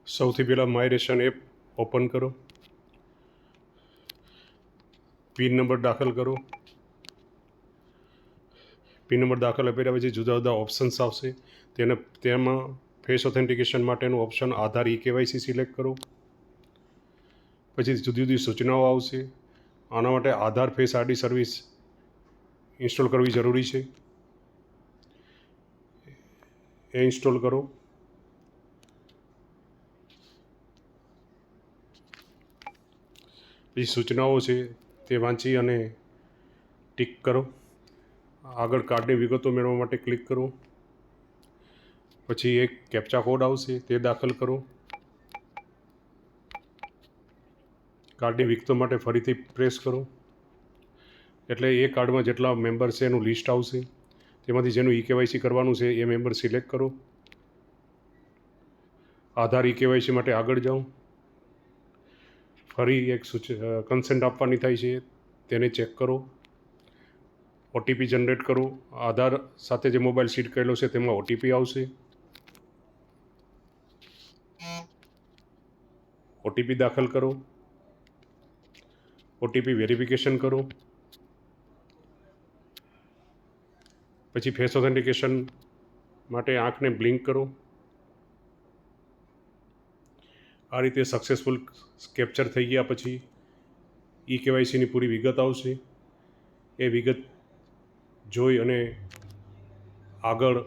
સૌથી પહેલાં my ration app open કરો, પિન નંબર દાખલ કરો. પિન નંબર દાખલ કર્યા પછી જુદા જુદા ઓપ્શન્સ આવશે. તેમાં ફેસ ઓથેન્ટિકેશન માટેનું ઓપ્શન આધાર KYC સિલેક્ટ કરો. પછી જુદી જુદી સૂચનાઓ આવશે. આના માટે આધાર ફેસ ID સર્વિસ ઇન્સ્ટોલ કરવી જરૂરી છે. એ ઇન્સ્ટોલ કરો. પછી સૂચનાઓ છે તે વાંચી અને ટિક કરો. આગળ કાર્ડની વિગતો મેળવવા માટે ક્લિક કરો. પછી એક કેપ્ચા કોડ આવશે તે દાખલ કરો. કાર્ડની વિગતો માટે ફરીથી પ્રેસ કરો એટલે એ કાર્ડમાં જેટલા મેમ્બર છે એનું લિસ્ટ આવશે. તેમાંથી જેનું KYC કરવાનું છે એ મેમ્બર સિલેક્ટ કરો. આધાર KYC માટે આગળ જાઓ. ફરી એક કન્સેન્ટ આપવાની થાય છે તેને ચેક કરો. OTP જનરેટ કરો. આધાર સાથે જે મોબાઈલ સીડ કરેલો છે તેમાં OTP આવશે. OTP દાખલ કરો. OTP વેરિફિકેશન કરો. પછી ફેસ ઓથેન્ટિકેશન માટે આંખને બ્લિંક કરો. આ રીતે સક્સેસફુલ કેપ્ચર થઈ ગયા પછી KYCની પૂરી વિગત આવશે. એ વિગત જોઈ અને આગળ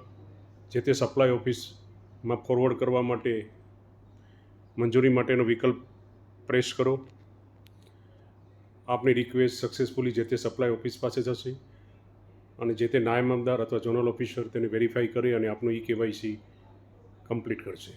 જે તે સપ્લાય ઓફિસમાં ફોરવર્ડ કરવા માટે મંજૂરી માટેનો વિકલ્પ પ્રેસ કરો. આપની રિક્વેસ્ટ સક્સેસફુલી જે તે સપ્લાય ઓફિસ પાસે જશે અને જે તે નાયબ મામલતદાર અથવા ઝોનલ ઓફિસર તેને વેરીફાઈ કરી અને આપનું KYC કમ્પ્લીટ કરશે.